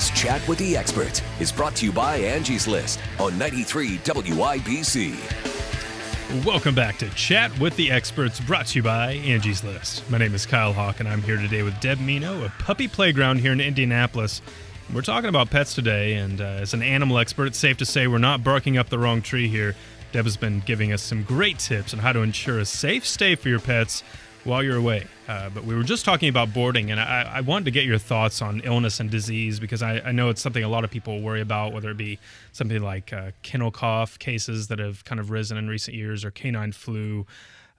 This Chat with the Experts is brought to you by Angie's List on 93 WIBC. Welcome back to Chat with the Experts, brought to you by Angie's List. My name is Kyle Hawk, and I'm here today with Deb Mino of Puppy Playground here in Indianapolis. We're talking about pets today, and as an animal expert, it's safe to say we're not barking up the wrong tree here. Deb has been giving us some great tips on how to ensure a safe stay for your pets while you're away. But we were just talking about boarding, and I wanted to get your thoughts on illness and disease, because I know it's something a lot of people worry about, whether it be something like kennel cough cases that have kind of risen in recent years, or canine flu.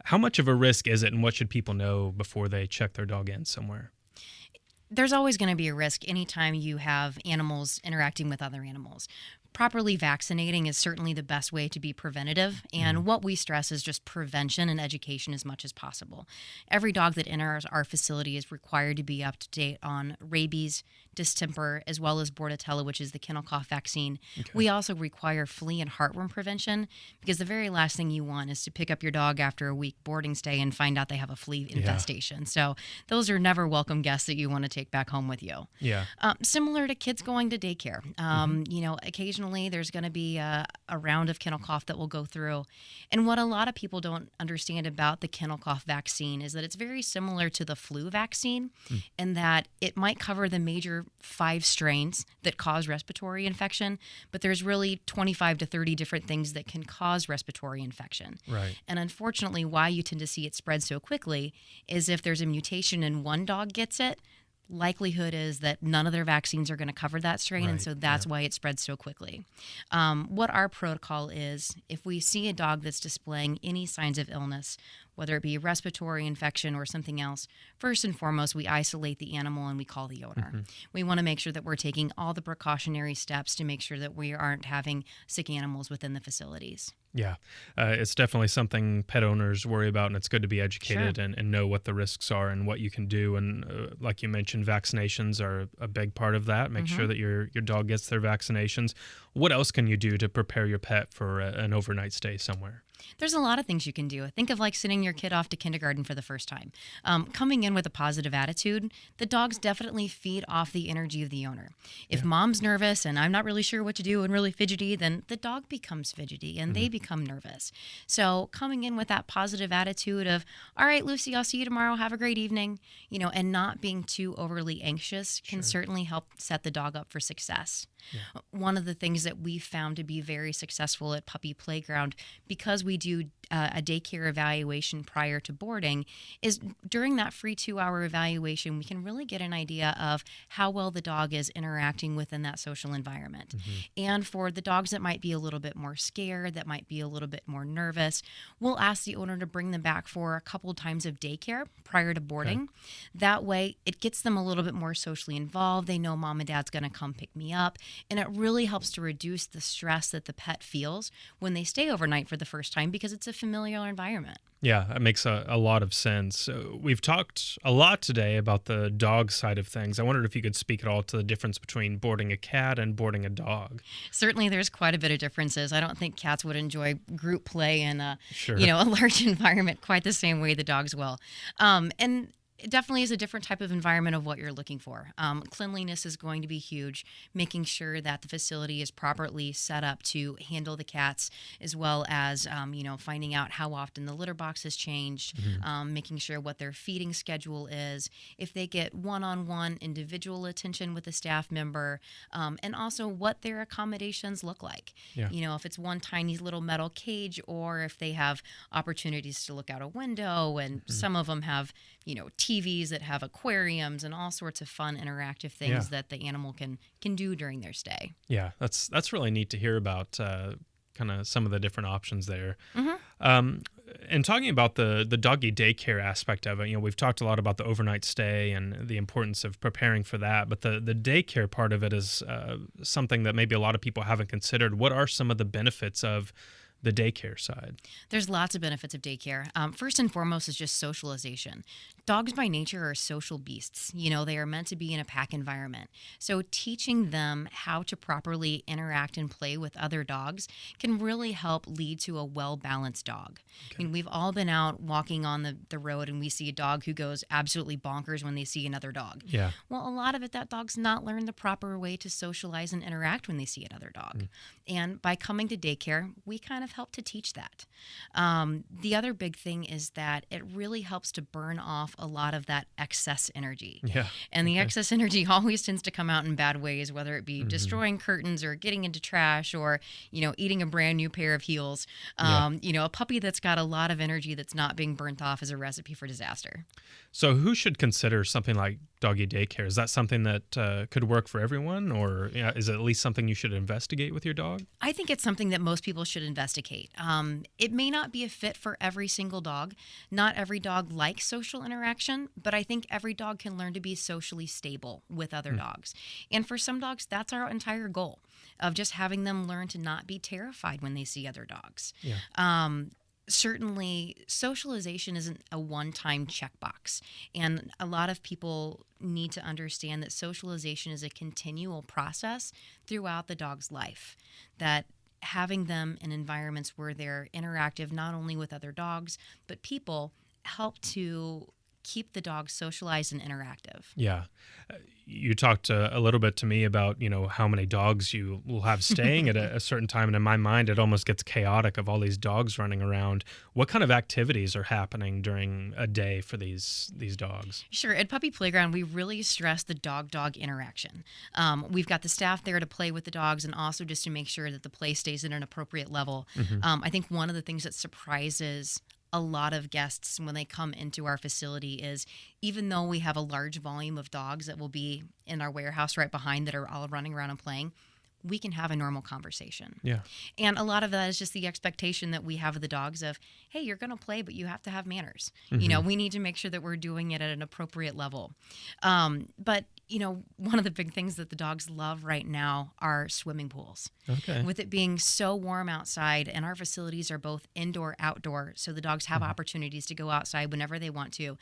How much of a risk is it, and what should people know before they check their dog in somewhere? There's always going to be a risk anytime you have animals interacting with other animals. Properly vaccinating is certainly the best way to be preventative, and what we stress is just prevention and education as much as possible. Every dog that enters our facility is required to be up to date on rabies, distemper, as well as bordetella, which is the kennel cough vaccine. Okay. We also require flea and heartworm prevention, because the very last thing you want is to pick up your dog after a week boarding stay and find out they have a flea infestation. So those are never welcome guests that you want to take back home with you. Yeah. Similar to kids going to daycare. You know, occasionally there's going to be a round of kennel cough that will go through. And what a lot of people don't understand about the kennel cough vaccine is that it's very similar to the flu vaccine in that it might cover the major 5 strains that cause respiratory infection, but there's really 25 to 30 different things that can cause respiratory infection. Right. And unfortunately, why you tend to see it spread so quickly is if there's a mutation and one dog gets it, likelihood is that none of their vaccines are going to cover that strain, and so that's why it spreads so quickly. What our protocol is, if we see a dog that's displaying any signs of illness, whether it be a respiratory infection or something else, first and foremost, we isolate the animal and we call the owner. We want to make sure that we're taking all the precautionary steps to make sure that we aren't having sick animals within the facilities. Yeah, it's definitely something pet owners worry about, and it's good to be educated and know what the risks are and what you can do. And like you mentioned, vaccinations are a big part of that. Make sure that your dog gets their vaccinations. What else can you do to prepare your pet for an overnight stay somewhere? There's a lot of things you can do. Think of like sending your kid off to kindergarten for the first time. Coming in with a positive attitude, the dogs definitely feed off the energy of the owner. If mom's nervous and I'm not really sure what to do and really fidgety, then the dog becomes fidgety and they become nervous. So coming in with that positive attitude of, all right, Lucy, I'll see you tomorrow. Have a great evening, you know, and not being too overly anxious can certainly help set the dog up for success. Yeah. One of the things that we found to be very successful at Puppy Playground, because we do a daycare evaluation prior to boarding, is during that free 2-hour evaluation, we can really get an idea of how well the dog is interacting within that social environment. And for the dogs that might be a little bit more scared, that might be a little bit more nervous, we'll ask the owner to bring them back for a couple times of daycare prior to boarding. That way, it gets them a little bit more socially involved. They know mom and dad's going to come pick me up. And it really helps to reduce the stress that the pet feels when they stay overnight for the first time, because it's a familiar environment. Yeah, that makes a lot of sense. We've talked a lot today about the dog side of things. I wondered if you could speak at all to the difference between boarding a cat and boarding a dog. Certainly, there's quite a bit of differences. I don't think cats would enjoy group play in a large environment quite the same way the dogs will. And it definitely is a different type of environment of what you're looking for. Cleanliness is going to be huge, making sure that the facility is properly set up to handle the cats, as well as, finding out how often the litter box has changed, making sure what their feeding schedule is, if they get one-on-one individual attention with a staff member, and also what their accommodations look like. Yeah. You know, if it's one tiny little metal cage, or if they have opportunities to look out a window, and some of them have, TVs that have aquariums and all sorts of fun interactive things that the animal can do during their stay. Yeah, that's really neat to hear about kind of some of the different options there. And talking about the doggy daycare aspect of it, we've talked a lot about the overnight stay and the importance of preparing for that, but the daycare part of it is something that maybe a lot of people haven't considered. What are some of the benefits of the daycare side? There's lots of benefits of daycare. First and foremost is just socialization. Dogs by nature are social beasts. They are meant to be in a pack environment. So teaching them how to properly interact and play with other dogs can really help lead to a well-balanced dog. Okay. We've all been out walking on the road and we see a dog who goes absolutely bonkers when they see another dog. Yeah. Well, a lot of it, that dog's not learned the proper way to socialize and interact when they see another dog. And by coming to daycare, we kind of help to teach that. The other big thing is that it really helps to burn off a lot of that excess energy. Yeah. And the excess energy always tends to come out in bad ways, whether it be destroying curtains or getting into trash or, eating a brand new pair of heels. A puppy that's got a lot of energy that's not being burnt off is a recipe for disaster. So who should consider something like doggy daycare? Is that something that could work for everyone, or is it at least something you should investigate with your dog? I think it's something that most people should investigate. It may not be a fit for every single dog. Not every dog likes social interaction, but I think every dog can learn to be socially stable with other dogs. And for some dogs, that's our entire goal of just having them learn to not be terrified when they see other dogs. Yeah. Certainly, socialization isn't a one-time checkbox. And a lot of people need to understand that socialization is a continual process throughout the dog's life. That having them in environments where they're interactive not only with other dogs, but people help to keep the dog socialized and interactive. Yeah. You talked a little bit to me about, how many dogs you will have staying at a certain time. And in my mind, it almost gets chaotic of all these dogs running around. What kind of activities are happening during a day for these dogs? Sure. At Puppy Playground, we really stress the dog-dog interaction. We've got the staff there to play with the dogs and also just to make sure that the play stays at an appropriate level. I think one of the things that surprises a lot of guests when they come into our facility is, even though we have a large volume of dogs that will be in our warehouse right behind that are all running around and playing, we can have a normal conversation. Yeah. And a lot of that is just the expectation that we have of the dogs of, hey, you're going to play, but you have to have manners. We need to make sure that we're doing it at an appropriate level. But one of the big things that the dogs love right now are swimming pools. Okay. With it being so warm outside, and our facilities are both indoor, outdoor, so the dogs have opportunities to go outside whenever they want to.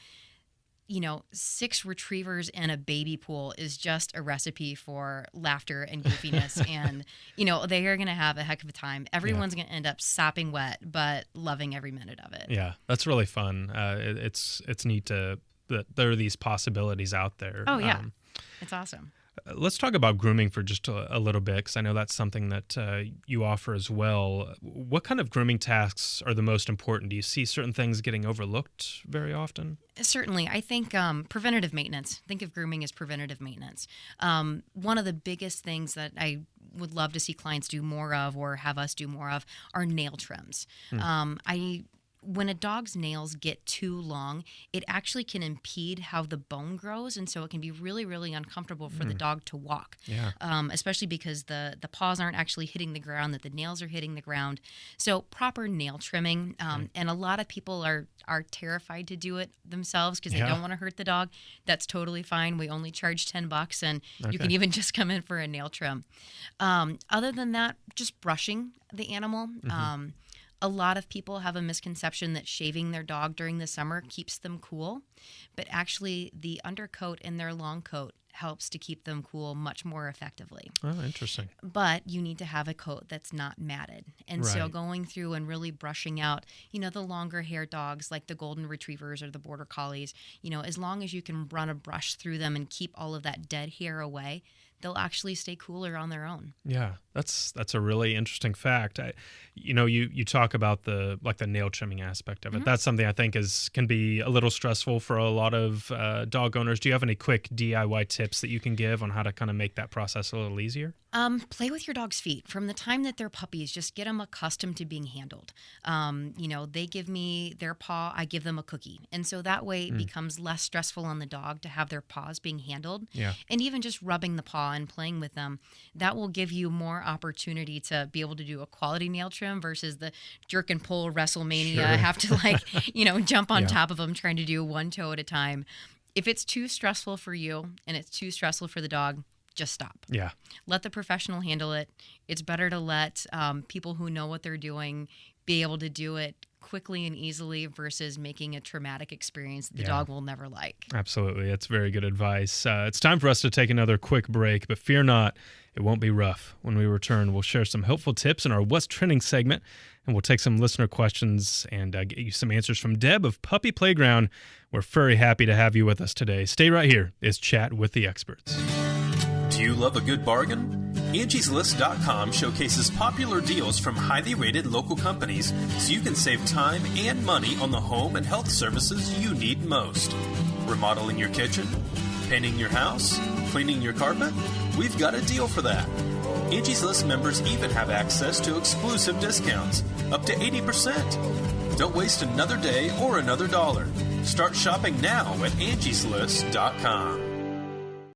6 retrievers in a baby pool is just a recipe for laughter and goofiness. And, they are going to have a heck of a time. Everyone's going to end up sopping wet, but loving every minute of it. Yeah, that's really fun. It's neat that there are these possibilities out there. Oh, yeah. It's awesome. Let's talk about grooming for just a little bit, because I know that's something that you offer as well. What kind of grooming tasks are the most important? Do you see certain things getting overlooked very often? Certainly. I think preventative maintenance. Think of grooming as preventative maintenance. One of the biggest things that I would love to see clients do more of, or have us do more of, are nail trims. When a dog's nails get too long, it actually can impede how the bone grows, and so it can be really, really uncomfortable for the dog to walk. Yeah. Especially because the paws aren't actually hitting the ground, that the nails are hitting the ground. So proper nail trimming, and a lot of people are terrified to do it themselves because they don't want to hurt the dog. That's totally fine. We only charge $10, and you can even just come in for a nail trim. Other than that, just brushing the animal. A lot of people have a misconception that shaving their dog during the summer keeps them cool, but actually the undercoat in their long coat helps to keep them cool much more effectively. Oh, interesting. But you need to have a coat that's not matted. And so going through and really brushing out, the longer hair dogs like the golden retrievers or the border collies, as long as you can run a brush through them and keep all of that dead hair away, they'll actually stay cooler on their own. Yeah, that's a really interesting fact. You talk about the nail trimming aspect of it. That's something I think can be a little stressful for a lot of dog owners. Do you have any quick DIY tips that you can give on how to kind of make that process a little easier? Play with your dog's feet. From the time that they're puppies, just get them accustomed to being handled. They give me their paw, I give them a cookie. And so that way it becomes less stressful on the dog to have their paws being handled. Yeah. And even just rubbing the paw and playing with them, that will give you more opportunity to be able to do a quality nail trim versus the jerk and pull WrestleMania. Sure. Have to jump on top of them trying to do one toe at a time. If it's too stressful for you and it's too stressful for the dog, just stop. Yeah. Let the professional handle it. It's better to let people who know what they're doing be able to do it quickly and easily versus making a traumatic experience that the dog will never like. Absolutely. That's very good advice. It's time for us to take another quick break, but fear not, it won't be rough. When we return, we'll share some helpful tips in our What's Trending segment, and we'll take some listener questions and get you some answers from Deb of Puppy Playground. We're very happy to have you with us today. Stay right here. It's Chat with the Experts. Do you love a good bargain? Angie'sList.com showcases popular deals from highly rated local companies so you can save time and money on the home and health services you need most. Remodeling your kitchen? Painting your house? Cleaning your carpet? We've got a deal for that. Angie's List members even have access to exclusive discounts, up to 80%. Don't waste another day or another dollar. Start shopping now at Angie'sList.com.